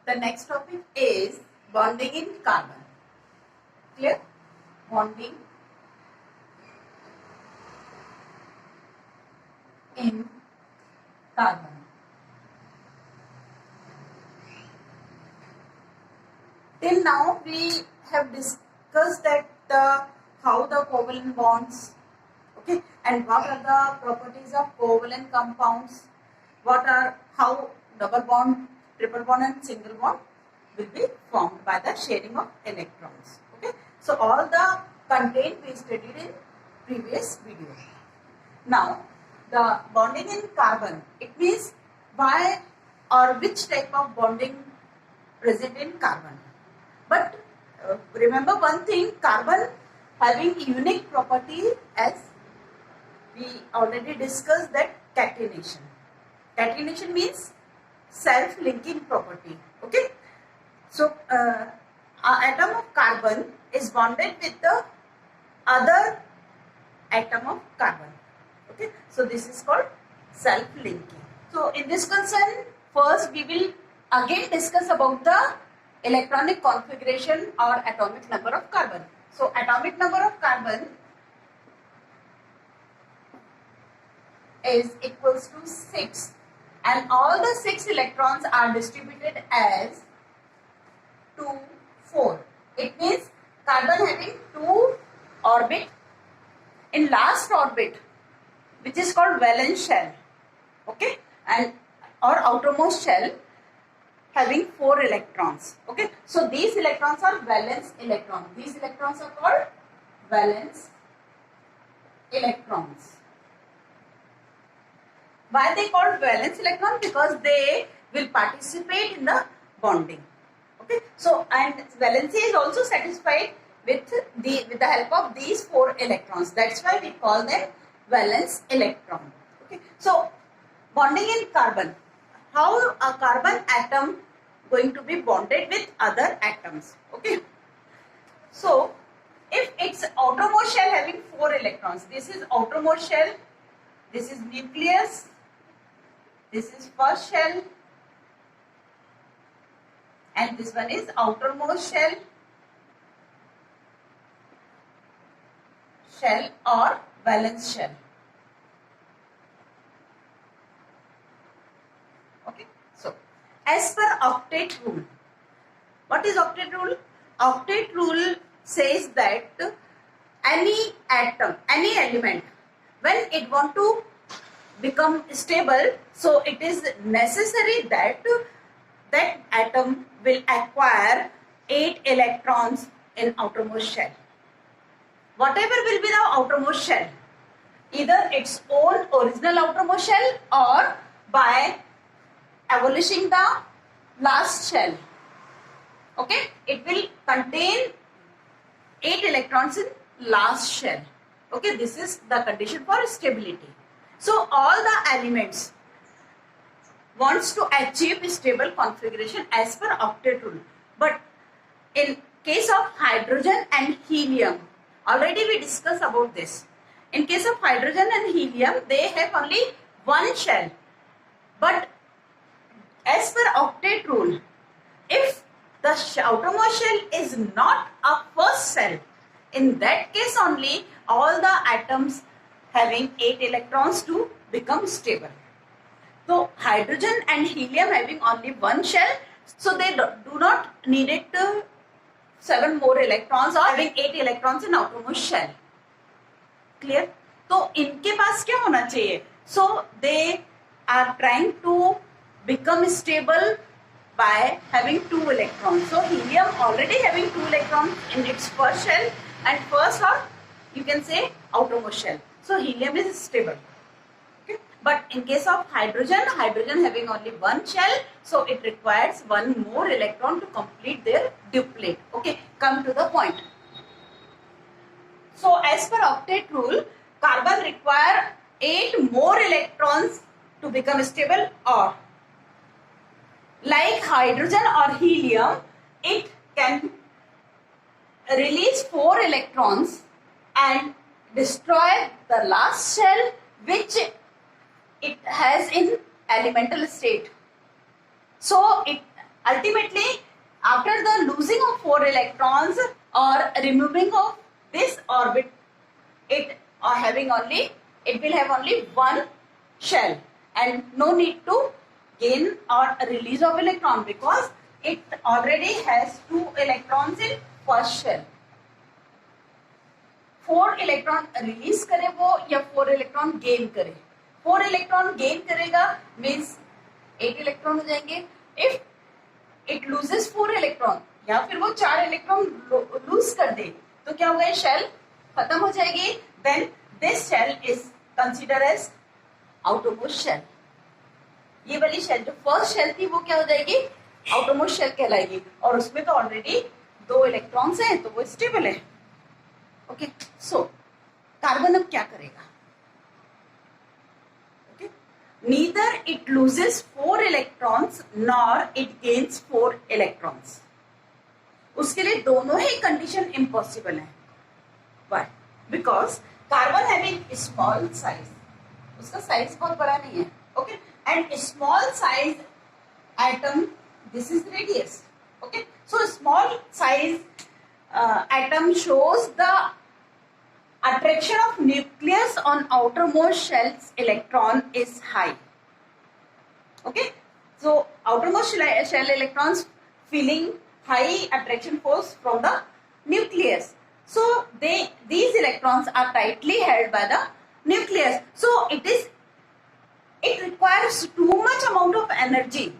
the next topic is bonding in carbon. Clear? Bonding in carbon. Till now we have discussed that how the covalent bonds, okay, and what are the properties of covalent compounds, how double bond, triple bond and single bond will be formed by the sharing of electrons. Okay, so all the content we studied in previous video. Now the bonding in carbon, it means why or which type of bonding present in carbon. But remember one thing, carbon having unique property, as we already discussed, that catenation. Catenation means self-linking property. Okay, so an atom of carbon is bonded with the other atom of carbon. Okay, so this is called self-linking. So in this concern, first we will again discuss about the electronic configuration or atomic number of carbon. So atomic number of carbon is equals to 6, and all the 6 electrons are distributed as 2, 4. It means carbon having 2 orbit in last orbit, which is called valence shell, okay, and or outermost shell having 4 electrons. Okay, so these electrons are valence electrons. These electrons are called valence electrons. Why they called valence electron? Because they will participate in the bonding. Okay, so and valency is also satisfied with the help of these 4 electrons. That's why we call them valence electron. Okay, so bonding in carbon. How a carbon atom going to be bonded with other atoms? Okay, so if it's outermost shell having 4 electrons, this is outermost shell, this is nucleus, this is first shell, and this one is outermost shell or valence shell. Okay, so as per octet rule, what is octet rule? Octet rule says that any atom, any element, when it want to become stable, so it is necessary that that atom will acquire 8 electrons in outermost shell. Whatever will be the outermost shell, either its own original outermost shell or by abolishing the last shell, okay, it will contain 8 electrons in last shell. Okay, this is the condition for stability. So all the elements wants to achieve stable configuration as per octet rule. But in case of hydrogen and helium, already we discussed about this. In case of hydrogen and helium, they have only one shell. But as per octet rule, if the outermost shell is not a first shell, in that case only all the atoms having 8 electrons to become stable. So hydrogen and helium having only one shell, so they do not need it 7 more electrons or having 8 electrons in outermost shell. Clear? So इनके पास क्या होना चाहिए? So they are trying to become stable by having 2 electrons. So helium already having 2 electrons in its first shell and first, or you can say outermost shell. So helium is stable. Okay. But in case of hydrogen, hydrogen having only one shell, so it requires 1 more electron to complete their duplet. Okay, come to the point. So as per octet rule, carbon require 8 more electrons to become stable, or like hydrogen or helium, it can release 4 electrons and destroy the last shell which it has in elemental state. So it ultimately after the losing of 4 electrons or removing of this orbit, it will have only one shell and no need to gain or release of electron because it already has 2 electrons in first shell. 4 electron release करे वो या 4 electron gain करे. 4 electron gain करेगा means 8 electron हो जाएंगे. If it loses 4 electron या फिर वो 4 इलेक्ट्रॉन लूज कर दे तो क्या होगा, शेल खत्म हो जाएगी. Then this shell is consider as outermost shell. ये वाली शेल जो फर्स्ट शेल थी वो क्या हो जाएगी, आउटरमोस्ट शेल कहलाएगी. और उसमें तो ऑलरेडी 2 इलेक्ट्रॉन्स हैं तो वो स्टेबल है. ओके, सो कार्बन अब क्या करेगा. Okay, neither it loses 4 electrons nor it gains 4 electrons. उसके लिए दोनों ही कंडीशन इम्पॉसिबल है. Why? Because carbon having small size, उसका साइज बहुत बड़ा नहीं है. Okay, and small size atom, this is radius. Okay, so small size atom shows the attraction of nucleus on outermost shell's electron is high. Okay, so outermost shell electrons feeling high attraction force from the nucleus. So these electrons are tightly held by the nucleus. So it requires too much amount of energy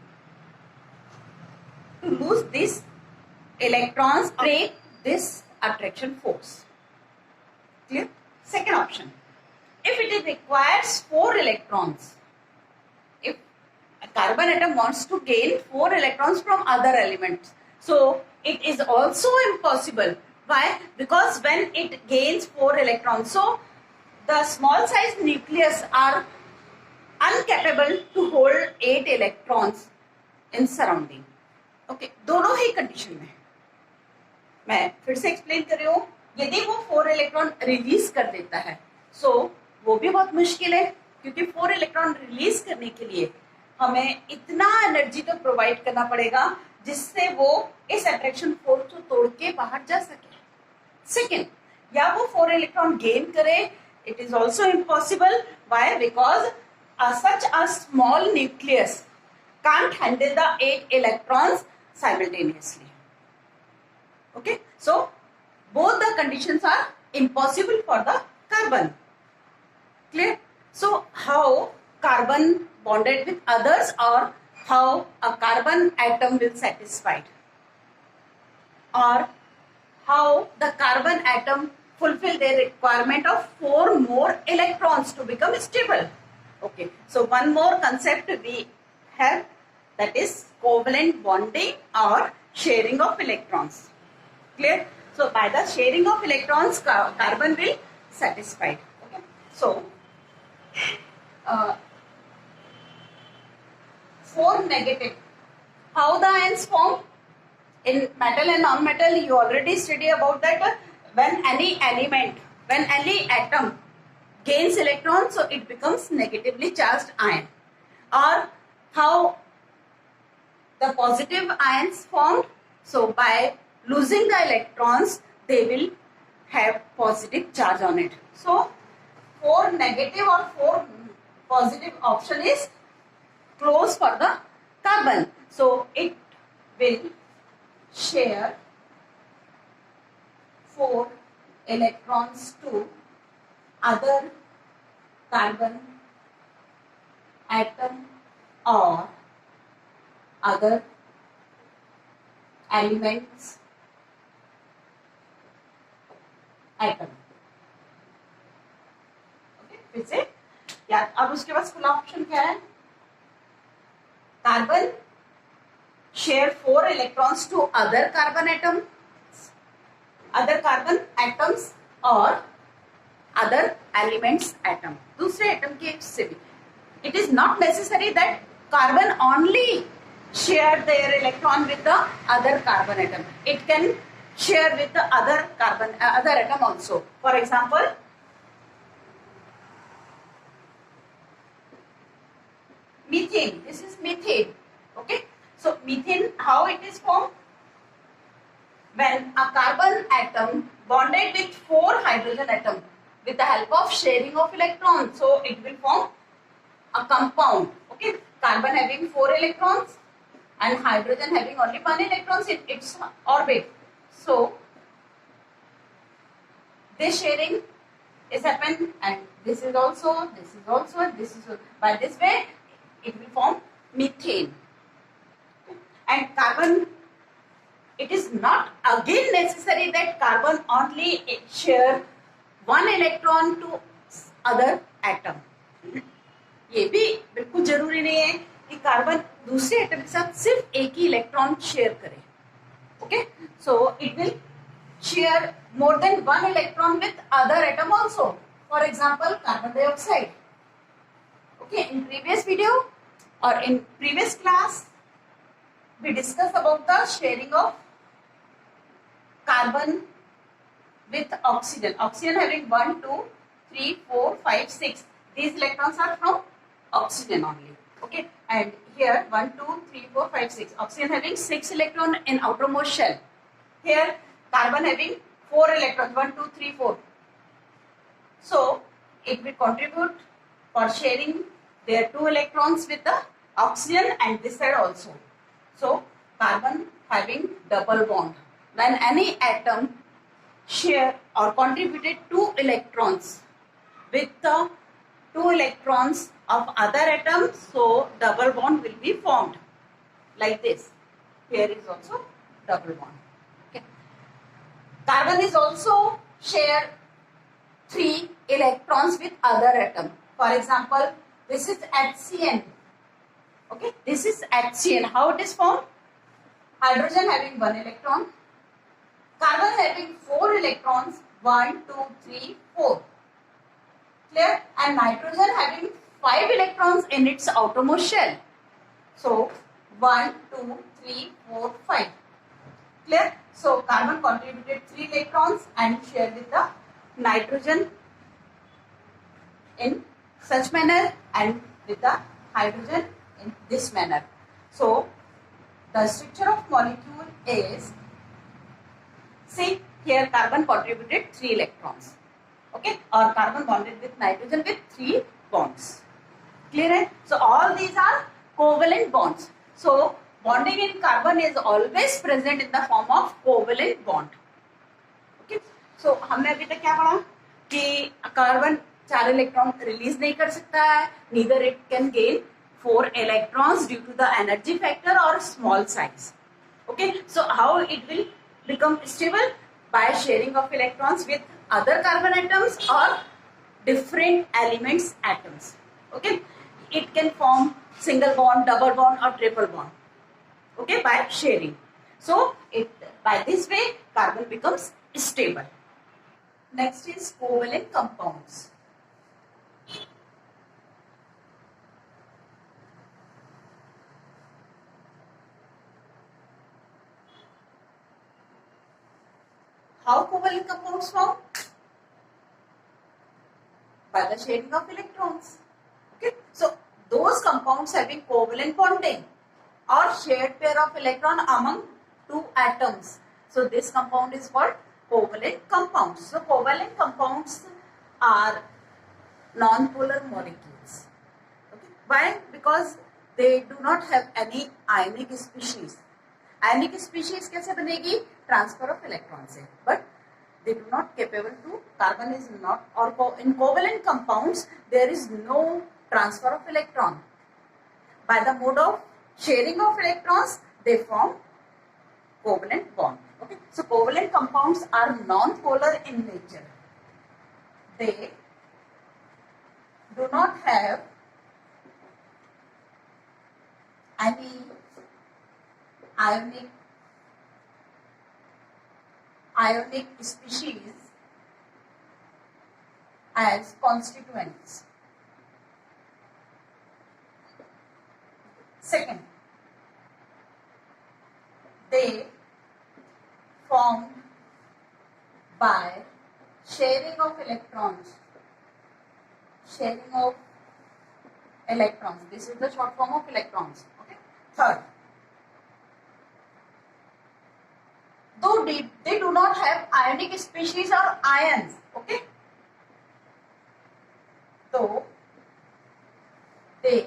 to lose these electrons, break this attraction force. Clear? Second option, if it requires 4 electrons, if a carbon atom wants to gain 4 electrons from other elements, so it is also impossible. Why? Because when it gains 4 electrons, so the small size nucleus are incapable to hold 8 electrons in surrounding. Okay, दोनों ही condition में. मैं फिर से explain कर रही हूँ. यदि वो 4 इलेक्ट्रॉन रिलीज कर देता है सो वो भी बहुत मुश्किल है क्योंकि 4 इलेक्ट्रॉन रिलीज करने के लिए हमें इतना एनर्जी तो प्रोवाइड करना पड़ेगा जिससे वो इस अट्रैक्शन फोर्स को तोड़ के बाहर जा सके. सेकेंड, या वो 4 इलेक्ट्रॉन गेन करे, it is also impossible. Why? Because such a small nucleus can't handle the 8 electrons simultaneously. Okay, so both the conditions are impossible for the carbon. Clear? So how carbon bonded with others or how a carbon atom will satisfied, or how the carbon atom fulfill their requirement of 4 more electrons to become stable. Okay, so one more concept we have, that is covalent bonding or sharing of electrons. Clear? So by the sharing of electrons, carbon will satisfied. Okay, so 4 negative. How the ions form in metal and non-metal? You already study about that. When any element, when any atom gains electrons, so it becomes negatively charged ion. Or how the positive ions formed? So by losing the electrons, they will have positive charge on it. So 4 negative or 4 positive option is close for the carbon. So it will share 4 electrons to other carbon atom or other elements atom. फिर से या अब उसके बाद खुला option क्या है, carbon share 4 electrons to other carbon atoms और अदर एलिमेंट्स एटम, दूसरे एटम के से भी. It is not necessary that carbon only share their electron with the other carbon atom. It can share with the other atom also. For example, methane. This is methane. Okay. So methane, how it is formed? When a carbon atom bonded with 4 hydrogen atoms with the help of sharing of electrons, so it will form a compound. Okay, carbon having 4 electrons and hydrogen having only 1 electron in its orbit. So this sharing is happened, and this is also, by this way it will form methane. And carbon, it is not again necessary that carbon only share 1 electron to other atom. ये भी बिल्कुल जरूरी नहीं है कि carbon दूसरे atom के साथ सिर्फ एक ही इलेक्ट्रॉन शेयर करे. Okay, so it will share more than 1 electron with other atom also. For example, carbon dioxide. Okay, in previous video or in previous class, we discussed about the sharing of carbon with oxygen. Oxygen having 1, 2, 3, 4, 5, 6. These electrons are from oxygen only. Okay, and here 1, 2, 3, 4, 5, 6. Oxygen having 6 electron in outermost shell. Here carbon having 4 electrons, 1, 2, 3, 4. So it will contribute for sharing their 2 electrons with the oxygen and this side also. So carbon having double bond. When any atom share or contributed 2 electrons with the 2 electrons of other atoms, so double bond will be formed like this. Here is also double bond. Carbon is also share 3 electrons with other atom. For example, this is HCN. Okay, this is HCN. How it is formed? Hydrogen having 1 electron, carbon having 4 electrons, 1, 2, 3, 4. Clear? And nitrogen having 5 electrons in its outermost shell. So 1, 2, 3, 4, 5. Clear? So carbon contributed 3 electrons and shared with the nitrogen in such manner and with the hydrogen in this manner. So the structure of molecule is, see here carbon contributed 3 electrons. Okay, or carbon bonded with nitrogen with 3 bonds. Clear? Hai? So all these are covalent bonds. So bonding in carbon is always present in the form of covalent bond. Okay, so हमने अभी तक क्या पढ़ा कि carbon 4 electron release नहीं कर सकता है, neither it can gain 4 electrons due to the energy factor or small size. Okay, so how it will become stable? By sharing of electrons with other carbon atoms or different elements atoms. Okay, it can form single bond, double bond or triple bond. Okay, by sharing. So by this way carbon becomes stable. Next is covalent compounds. How covalent compounds form? By the sharing of electrons. Okay, so those compounds having covalent bonding or shared pair of electron among 2 atoms. So this compound is called covalent compounds. So covalent compounds are non-polar molecules. Okay. Why? Because they do not have any ionic species. Ionic species कैसे बनेगी? Transfer of electron से. But they do not capable to, carbon is not, or in covalent compounds there is no transfer of electron. By the mode of sharing of electrons, they form covalent bond. Okay, so covalent compounds are non-polar in nature. They do not have any ionic species as constituents. Second, they formed by sharing of electrons. Sharing of electrons. This is the short form of electrons. Okay. Third, though they do not have ionic species or ions. Okay, though they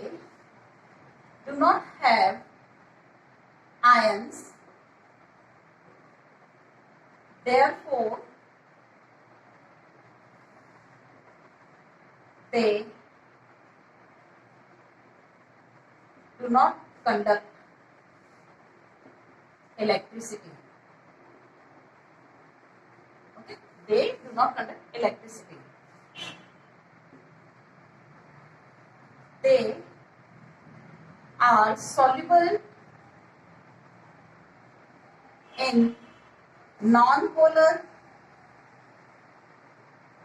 do not have ions, therefore they do not conduct electricity. Okay, they do not conduct electricity. They are soluble in non-polar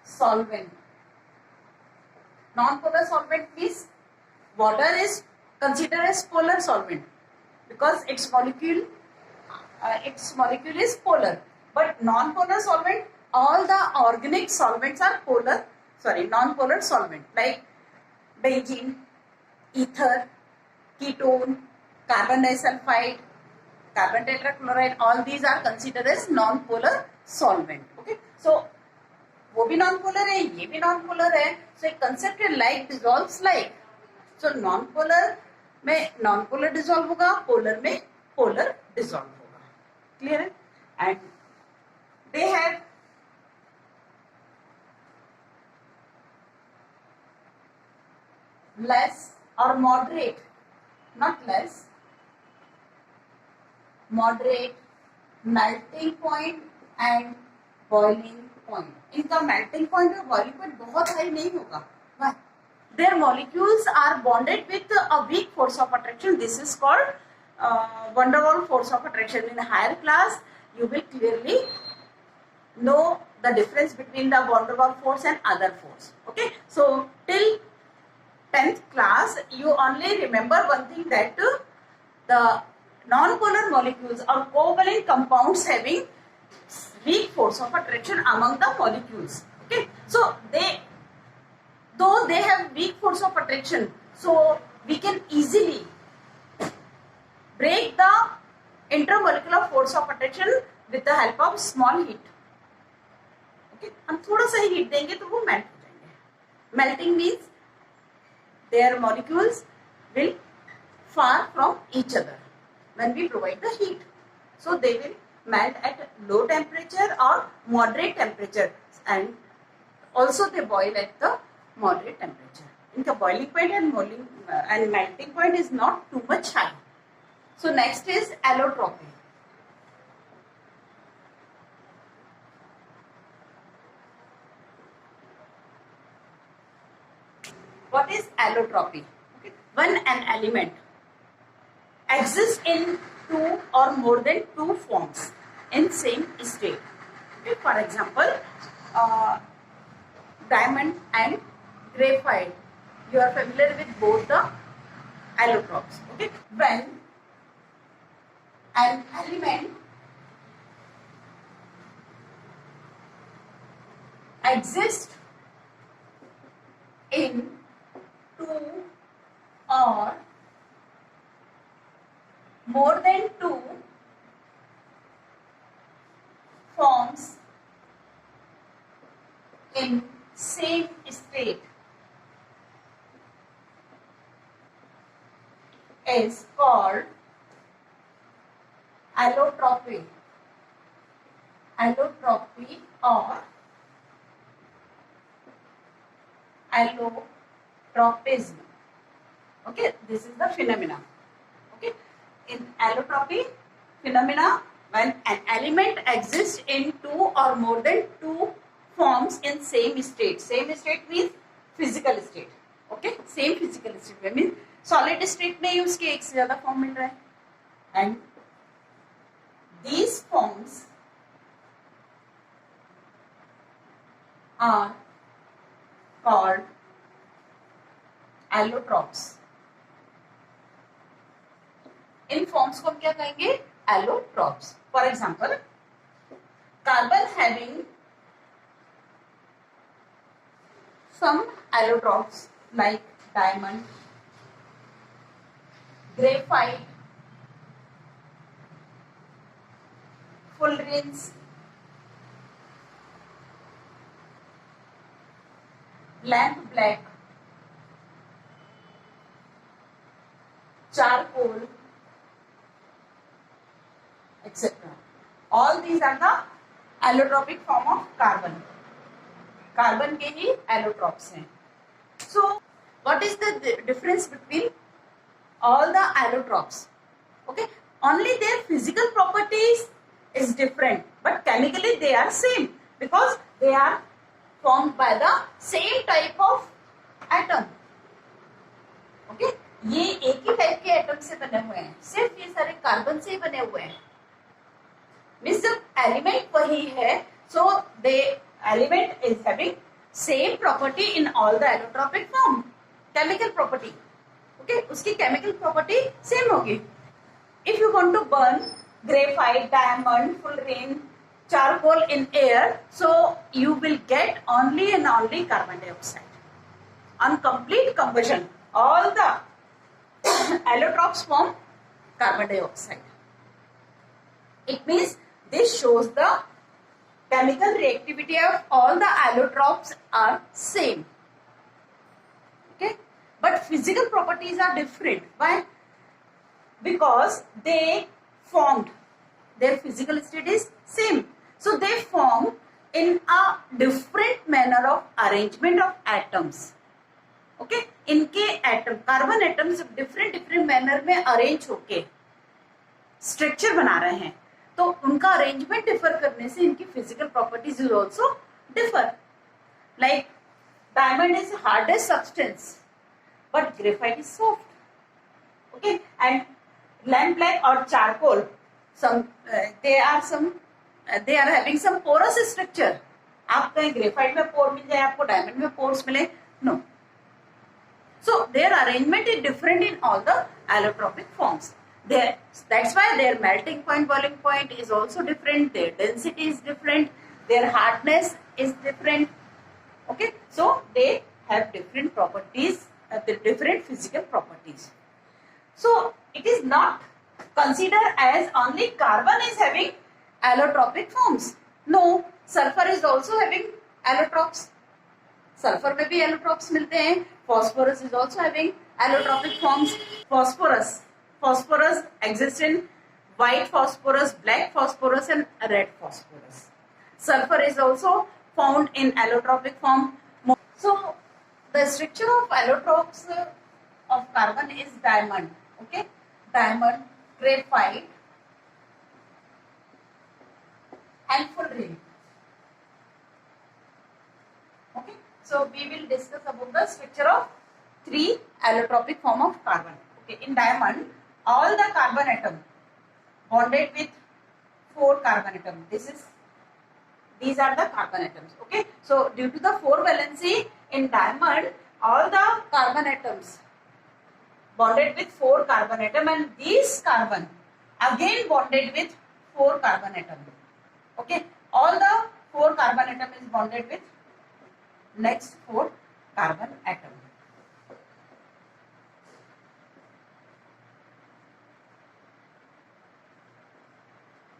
solvent. Non-polar solvent means water is considered as polar solvent because its molecule is polar. But non-polar solvent, all the organic solvents are non-polar solvent like benzene, ether, ketone, carbon disulfide, carbon tetrachloride, all these are considered as non-polar solvent. Okay, so वो भी non-polar है, ये भी non-polar है. So एक concept है like dissolves like. So non-polar में non-polar dissolve होगा, polar में polar dissolve होगा. Clear है? And they have less or moderate, not less, moderate melting point and boiling point. इनका melting point और boiling point बहुत high नहीं होगा. Why? Their molecules are bonded with a weak force of attraction. This is called van der Waals force of attraction. In a higher class, you will clearly know the difference between the van der Waals force and other force. Okay, so till 10th class, you only remember one thing, that the non-polar molecules or covalent compounds having weak force of attraction among the molecules. Okay, so though they have weak force of attraction, so we can easily break the intermolecular force of attraction with the help of small heat. Okay, हम थोड़ा सा ही heat देंगे तो वो melt हो जाएंगे. Melting means their molecules will far from each other when we provide the heat. So they will melt at low temperature or moderate temperature, and also they boil at the moderate temperature. Inka boiling point and melting point is not too much high. So next is allotropy. What is allotropy? Okay. When an element exists in two or more than two forms in same state. Okay. For example, diamond and graphite. You are familiar with both the allotropes. Okay. When an element exists in two or more than two forms in same state is called allotropy. Allotropy or allotropism. Okay, this is the phenomena. Okay, in allotropy phenomena, when an element exists in two or more than two forms in same state. Same state means physical state. Okay, same physical state means solid state में उसके एक से ज़्यादा form मिल रहा है. And these forms are called allotropes. In forms को हम क्या कहेंगे? Allotropes. For example, carbon having some allotropes like diamond, graphite, fullerenes, lamp black, charcoal, etc. All these are the allotropic form of carbon. Carbon के ही allotropes हैं. So what is the difference between all the allotropes? Okay, only their physical properties is different, but chemically they are same because they are formed by the same type of atom. Okay, ये एक ही type के atom से बने हुए हैं, सिर्फ ये सारे कार्बन से ही बने हुए हैं. मीन्स जब एलिमेंट वही है, so the element is having same property in all the allotropic form. Chemical property, okay, उसकी chemical property same होगी. If you want to burn graphite, diamond, fullerene, charcoal in air, so you will get only and only carbon dioxide. On complete combustion, all the allotropes form carbon dioxide. It means this shows the chemical reactivity of all the allotropes are same. Okay, but physical properties are different. Why? Because they formed, their physical state is same, so they form in a different manner of arrangement of atoms. Okay, इनके atom, carbon atoms different manner में arrange होके structure बना रहे हैं, तो उनका arrangement differ करने से इनकी physical properties will also differ. Like diamond is hardest substance but graphite is soft. Okay, and lamp black और charcoal they are having some porous structure. आप कहीं ग्रेफाइट में पोर मिल जाए, आपको डायमंड में पोर्स मिले, no. So their arrangement is different in all the allotropic forms. That's why their melting point, boiling point is also different, their density is different, their hardness is different. Okay, so they have different properties, the different physical properties. So it is not considered as only carbon is having allotropic forms. No, sulfur is also having allotropes. Sulphur में भी allotropes मिलते हैं. phosphorus is also having allotropic forms. Phosphorus exists in white phosphorus, black phosphorus and red phosphorus. Sulfur is also found in allotropic form. So the structure of allotropes of carbon is diamond. Okay, diamond, graphite and fullerene. Okay, so we will discuss about the structure of three allotropic form of carbon. Okay, in diamond, all the carbon atom bonded with 4 carbon atom. These are the carbon atoms. Okay, so due to the 4 valency in diamond, all the carbon atoms bonded with 4 carbon atom, and these carbon again bonded with 4 carbon atom. Okay, all the 4 carbon atom is bonded with next 4 carbon atom.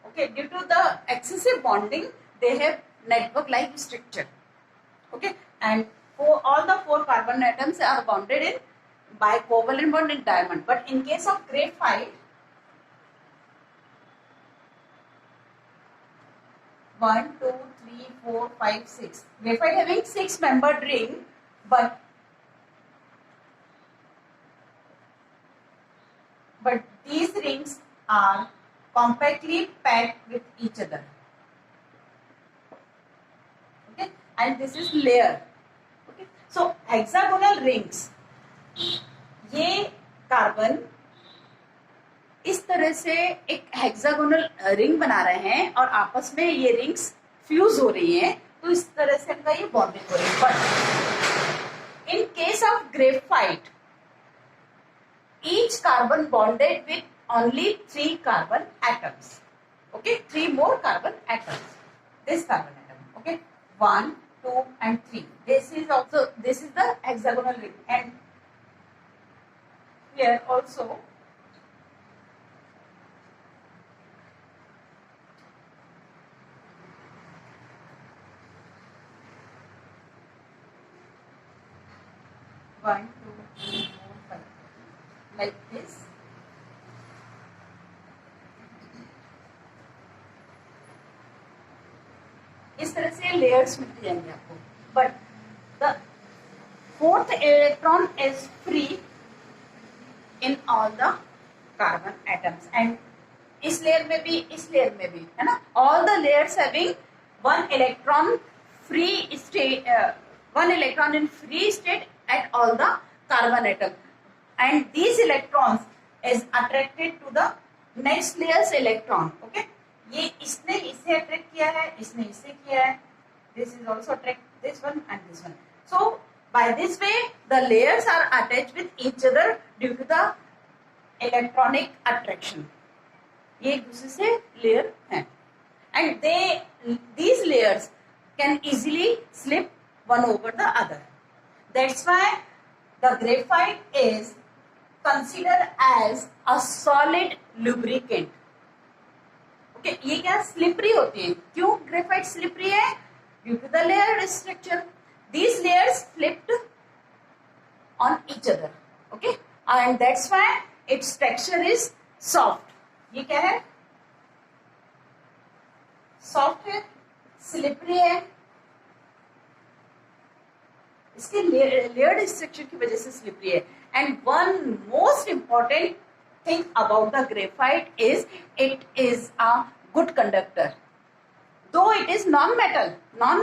Okay, due to the excessive bonding, they have network-like structure. Okay, and all the 4 carbon atoms are bonded in by covalent bond in diamond. But in case of graphite, 1, 2, 3, 4, 5, 6. Graphite having 6-membered ring, but these rings are compactly packed with each other. Okay, and this is layer. Okay, so hexagonal rings, ये carbon इस तरह से एक hexagonal ring बना रहे हैं और आपस में ये रिंग्स फ्यूज हो रही हैं, तो इस तरह से इनका ये बॉन्डिंग हो रही है. But in case of graphite, each carbon bonded with only 3 carbon atoms. Okay, 3 more carbon atoms. This carbon atom. Okay, 1, 2 and 3. This is the hexagonal ring, and here also 1 2 3 4 5 like this. इस तरह से layers मिलते जाएंगे आपको, but the fourth electron is free in all the carbon atoms and इस layer में भी, इस लेयर में भी, है ना. All the layers having one electron free state, one electron in free state at all the carbon atom, and these electrons is attracted to the next layer's electron. Okay, ये इसने इसे अट्रैक्ट किया है, इसने इसे किया है, this is also attract this one and this one. So by this way the layers are attached with each other due to the electronic attraction. ये एक दूसरे से लेयर है, and these layers can easily slip one over the other. That's why the graphite is considered as a solid lubricant. Okay, ये क्या slippery होती है? क्यों graphite slippery है? Due to the layered structure. These layers flipped on each other. Okay, and that's why its texture is soft. ये क्या है? Soft है, slippery है. इसके लेयर्ड स्ट्रक्चर की वजह से स्लिपरी है. And one most important thing about the graphite is it is a good conductor. दो इट इज नॉन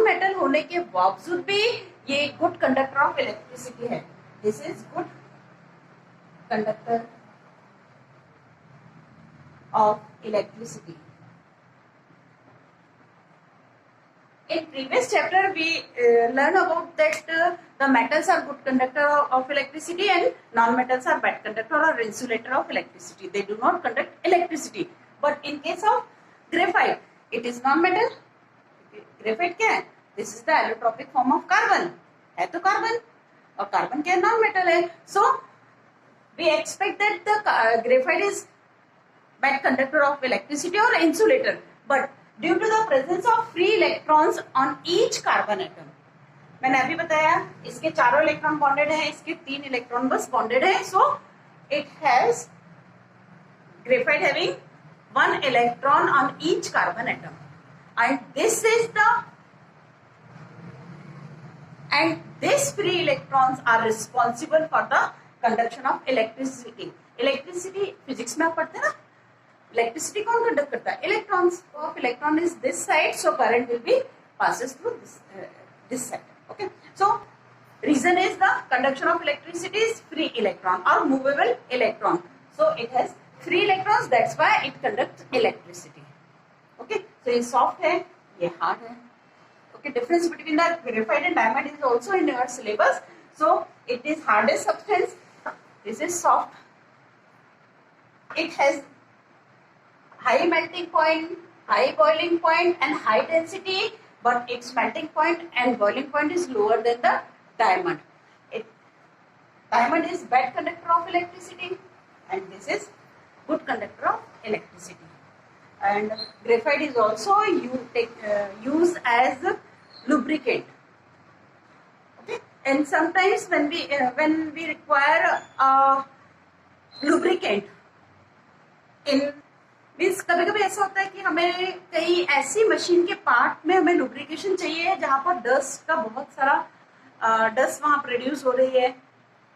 मेटल होने के बावजूद भी ये गुड कंडक्टर ऑफ इलेक्ट्रिसिटी है. This is good conductor of electricity. In previous chapter we learned about that the metals are good conductor of electricity and non-metals are bad conductor or insulator of electricity. They do not conduct electricity. But in case of graphite, it is non-metal. Graphite क्या है? This is the allotropic form of carbon. है तो carbon और carbon क्या है? Non-metal है. So we expect that the graphite is bad conductor of electricity or insulator. But due to the presence of free electrons on each carbon atom, मैंने अभी बताया इसके चारों इलेक्ट्रॉन बॉन्डेड हैं, इसके 3 इलेक्ट्रॉन बस बॉन्डेड है. So it has graphite having 1 electron on each carbon atom and this free electrons are responsible for the conduction of electricity. Electricity physics में आप पढ़ते हैं ना, इलेक्ट्रिसिटी कौन कंडक्ट करता है? Electrons. Of electron is this side, so current will be passes through this side. Okay, so reason is the conduction of electricity is free electron or movable electron. So it has free electrons, that's why it conducts electricity. Okay, so ये soft है, ये hard है. Okay, difference between the graphite and diamond is also in your syllabus. So it is hardest substance, this is soft. It has high melting point, high boiling point and high density, but its melting point and boiling point is lower than the diamond. Diamond is bad conductor of electricity and this is good conductor of electricity. And graphite is also used as a lubricant. Okay, and sometimes when we require a lubricant in means कभी कभी ऐसा होता है कि हमें कहीं ऐसी machine के पार्ट में हमें लुब्रिकेशन चाहिए जहां पर डस्ट का बहुत सारा डस्ट वहां प्रोड्यूस हो रही है.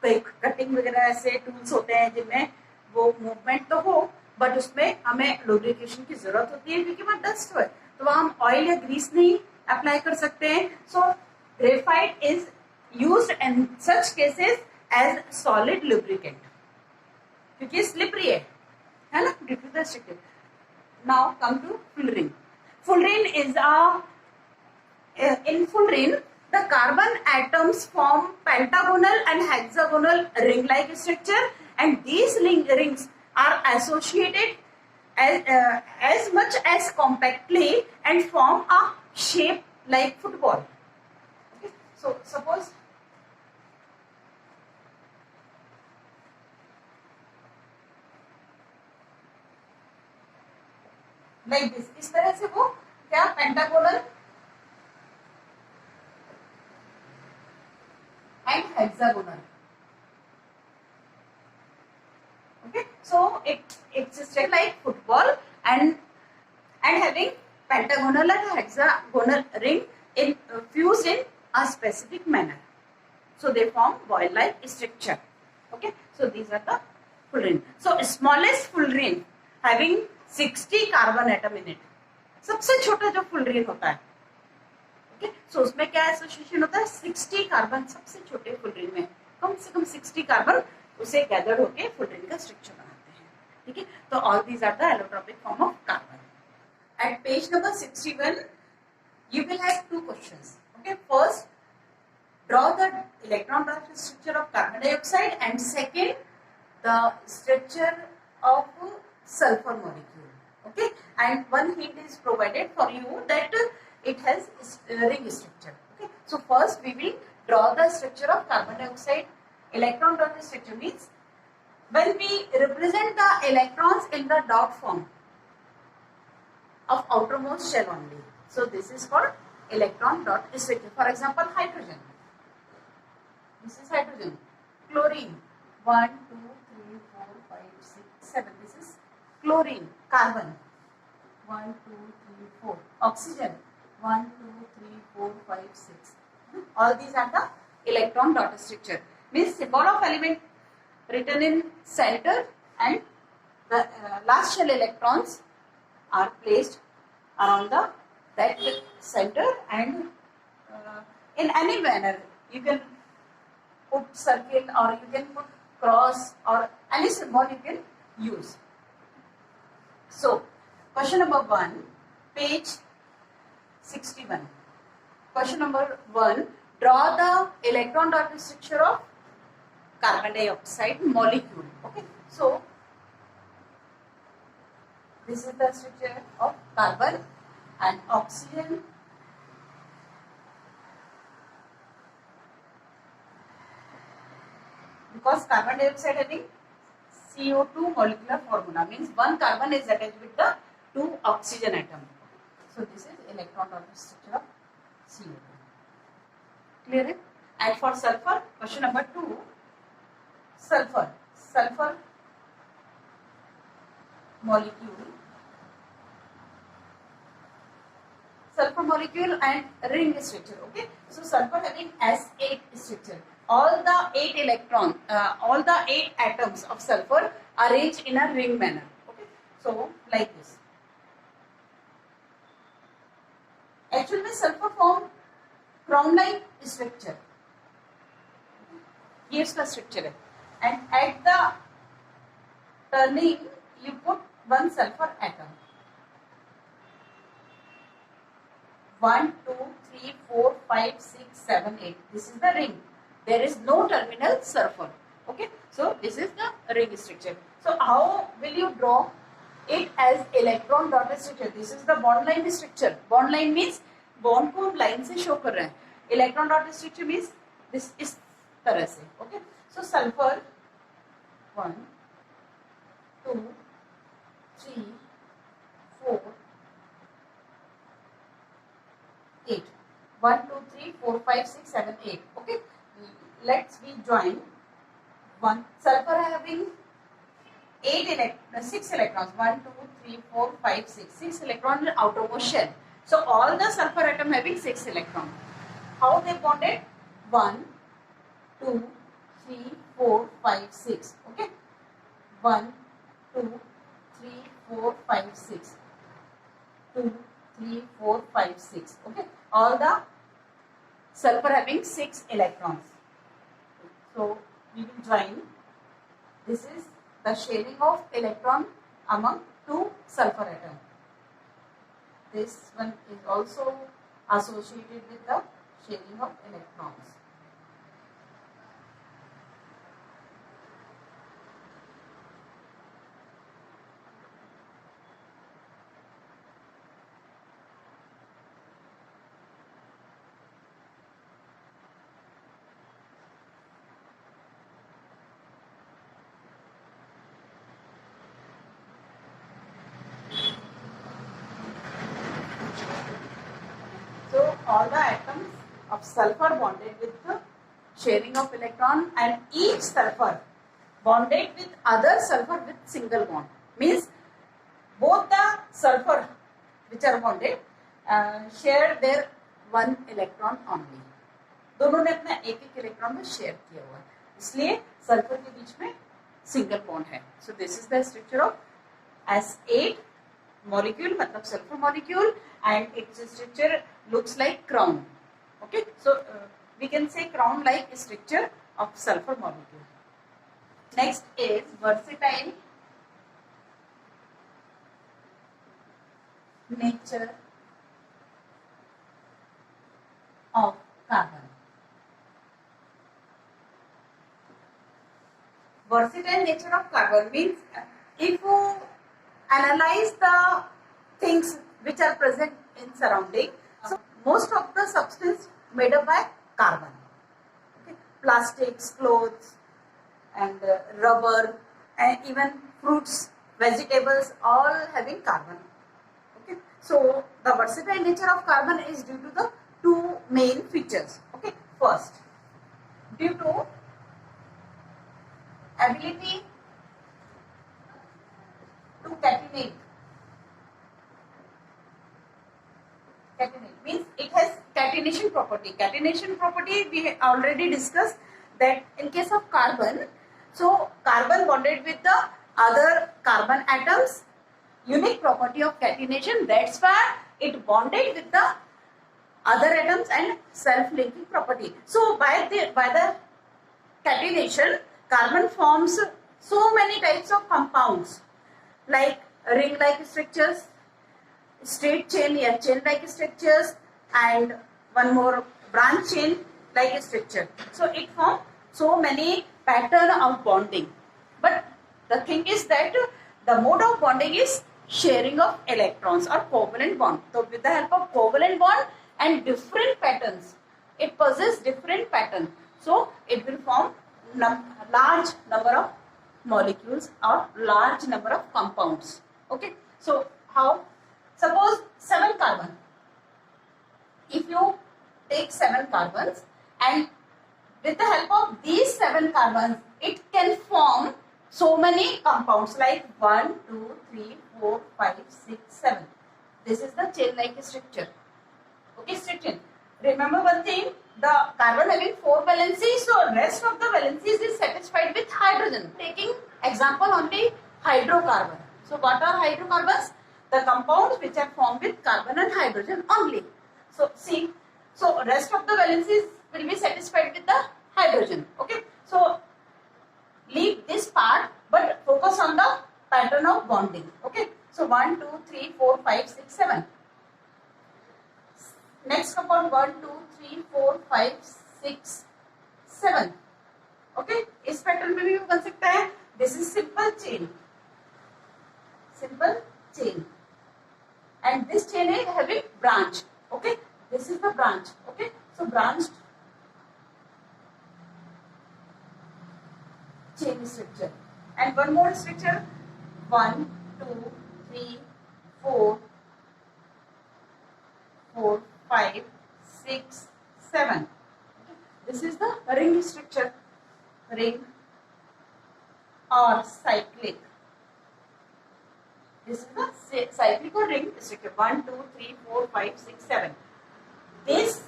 कई कटिंग वगैरह ऐसे टूल्स होते हैं जिनमें वो मूवमेंट तो हो बट उसमें हमें लुब्रिकेशन की जरूरत होती है क्योंकि वहां डस्ट हो, तो वहां हम ऑयल या ग्रीस नहीं अप्लाई कर सकते हैं. So graphite is used in such cases as solid lubricant क्योंकि स्लिपरी है ना, due to the structure. Now come to fullerene. Fullerene is in fullerene the carbon atoms form pentagonal and hexagonal ring-like structure, and these rings are associated as much as compactly and form a shape like football. Okay, so suppose like this, इस तरह से वो क्या pentagonal and hexagonal So it's structured like football and having pentagonal and hexagonal ring fused in a specific manner. So they form ball-like structure. Okay, so these are the fullerene. So smallest fullerene having 60 carbon atom in it, सबसे छोटा जो fullerene होता है. Okay, सो उसमें क्या association होता है, 60 carbon, सबसे छोटे fullerene में कम से कम 60 कार्बन उसे गैदर होके fullerene का स्ट्रक्चर बनाते हैं. ठीक है, तो all these are the allotropic form of carbon. At page number 61, you will have two questions. Okay, first, draw the electron structure of carbon dioxide, and second, the structure of sulfur molecule. Okay, and one hint is provided for you that it has ring structure. Okay, so first we will draw the structure of carbon dioxide. Electron dot structure means when we represent the electrons in the dot form of outermost shell only. So this is called electron dot structure. For example, hydrogen. This is hydrogen. Chlorine. 1, 2, 3, 4, 5, 6, 7. This is chlorine. Carbon. 1, 2, 3, 4. Oxygen. 1, 2, 3, 4, 5, 6. All these are the electron dot structure. Means symbol of element written in center, and the last shell electrons are placed around that center, and in any manner you can put circle or you can put cross or any symbol you can use. So question number 1, page 61. Question number 1, draw the electron dot structure of carbon dioxide molecule. Okay, so this is the structure of carbon and oxygen, because carbon dioxide having CO2 molecular formula, means one carbon is attached with the 2 oxygen atom. So this is electron dot structure of CO2. Clear it? And for sulfur, question number 2, sulfur molecule and ring structure. Okay, so sulfur having S8 structure. All the 8 atoms of sulfur arranged in a ring manner. Okay, so like this. Actually, में sulfur form crown-like structure. ये इसका structure है. And at the turning, you put one sulfur atom. 1, 2, 3, 4, 5, 6, 7, 8. This is the ring. There is no terminal sulfur. Okay, so this is the ring structure. So how will you draw it as electron dot structure? This is the bond line structure. Bond line means bond को हम line से show कर रहे हैं. Electron dot structure means this इस तरह से. Okay, so sulfur 1, 2, 3, 4, 8. 1, 2, 3, 4, 5, 6, 7, 8. Okay, let's we join one sulfur having 6 electrons. 1, 2, 3, 4, 5, 6. 6 electrons in outermost shell. So all the sulfur atom having 6 electrons. How they bonded? 1, 2, 3, 4, 5, 6. Okay, 1, 2, 3, 4, 5, 6. 2, 3, 4, 5, 6. Okay, all the sulfur having 6 electrons. So we will join. This is the sharing of electron among 2 sulfur atoms. This one is also associated with the sharing of electrons. All the atoms of sulfur bonded with the sharing of electron, and each sulfur bonded with other sulfur with single bond. Means both the sulfur which are bonded share their one electron only. दोनों ने अपना एक एक electron को share किया हुआ है, इसलिए सल्फर के बीच में सिंगल बॉन्ड है. So this is the structure of S8 molecule, मतलब sulfur molecule, and its structure looks like crown. Okay, so we can say crown like structure of sulfur molecule. Next is versatile nature of carbon. Versatile nature of carbon means if you analyze the things which are present in surrounding, so most of the substance made up by carbon. Okay. Plastics, clothes, and rubber, and even fruits, vegetables, all having carbon. Okay. So the versatile nature of carbon is due to the two main features. Okay. First, due to ability to catenate. Catenate means it has catenation property. Catenation property we already discussed that in case of carbon, so carbon bonded with the other carbon atoms, unique property of catenation, that's why it bonded with the other atoms and self-linking property. So by the catenation, carbon forms so many types of compounds like ring-like structures, straight chain or chain-like structures, and one more branch chain-like structure. So it forms so many pattern of bonding. But the thing is that the mode of bonding is sharing of electrons or covalent bond. So with the help of covalent bond and different patterns, it possesses different pattern. So it will form large number of molecules or large number of compounds. Okay, so how? Suppose 7 carbon. If you take 7 carbons and with the help of these 7 carbons, it can form so many compounds like 1, 2, 3, 4, 5, 6, 7. This is the chain-like structure. Okay, structure. Remember one thing, the carbon having 4 valencies, so rest of the valencies is satisfied with hydrogen. Taking example only hydrocarbon. So what are hydrocarbons? The compounds which are formed with carbon and hydrogen only. So see, so rest of the valencies will be satisfied with the hydrogen. Okay, so leave this part but focus on the pattern of bonding. Okay, so 1, 2, 3, 4, 5, 6, 7. Next compound 1, 2, 3, 4, 5, 6, 7. Okay, इस pattern में भी बन सकता है. This is simple chain. Simple chain. And this chain is having branch. Okay, this is the branch. Okay, so branched chain structure. And one more structure. 1, 2, 3, 4, 5, 6, 7. This is the ring structure. Ring or cyclic. This is the cyclic or ring structure. 1, 2, 3, 4, 5, 6, 7. This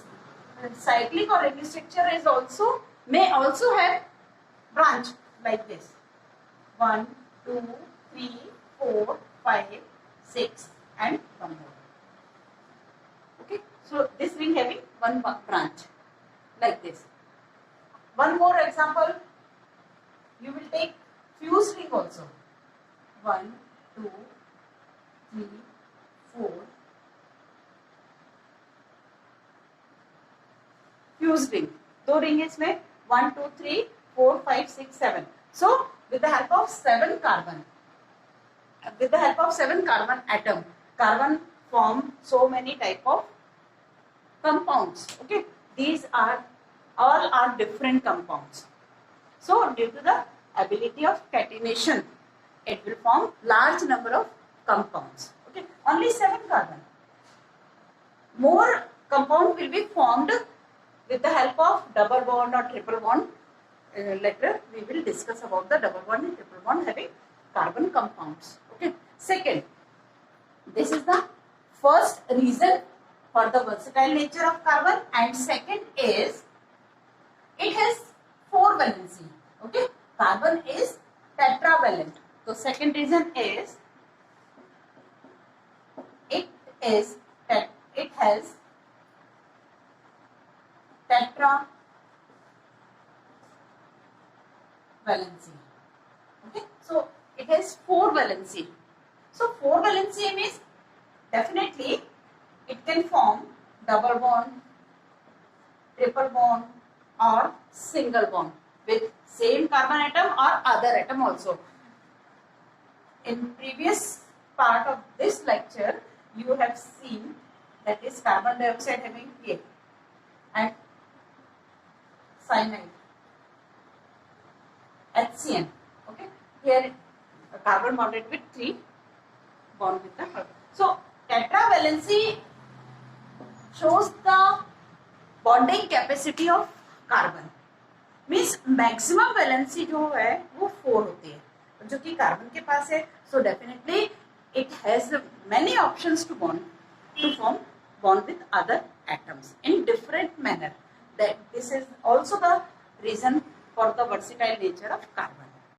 cyclic or ring structure is also may also have branch like this. 1, 2, 3, 4, 5, 6, and one more. Okay, so this ring having one branch like this. One more example, you will take fused ring also. 1, 2, 3, 4. Fused ring. दो ring इसमें 1, 2, 3, 4, 5, 6, 7. So with the help of 7 carbon, atom, carbon form so many type of compounds. Okay, these are all are different compounds. So due to the ability of catenation, it will form large number of compounds. Okay, only 7 carbon. More compound will be formed with the help of double bond or triple bond. later we will discuss about the double bond and triple bond having carbon compounds. Okay. Second, this is the first reason for the versatile nature of carbon, and second is it has 4 valency. Okay, carbon is tetravalent. So second reason is it has tetravalency. Okay, so it has 4 valency. So 4 valency means definitely it can form double bond, triple bond or single bond with same carbon atom or other atom also. In previous part of this lecture, you have seen that is carbon dioxide having Ka and cyanide, HCN. Okay, here a carbon bonded with 3 bond with the carbon. So tetravalency shows the bonding capacity of carbon. Means maximum valency जो है वो 4 होती है जो कि carbon के पास है. So definitely it has many options to form bond with other atoms in different manner. That this is also the reason for the versatile nature of carbon.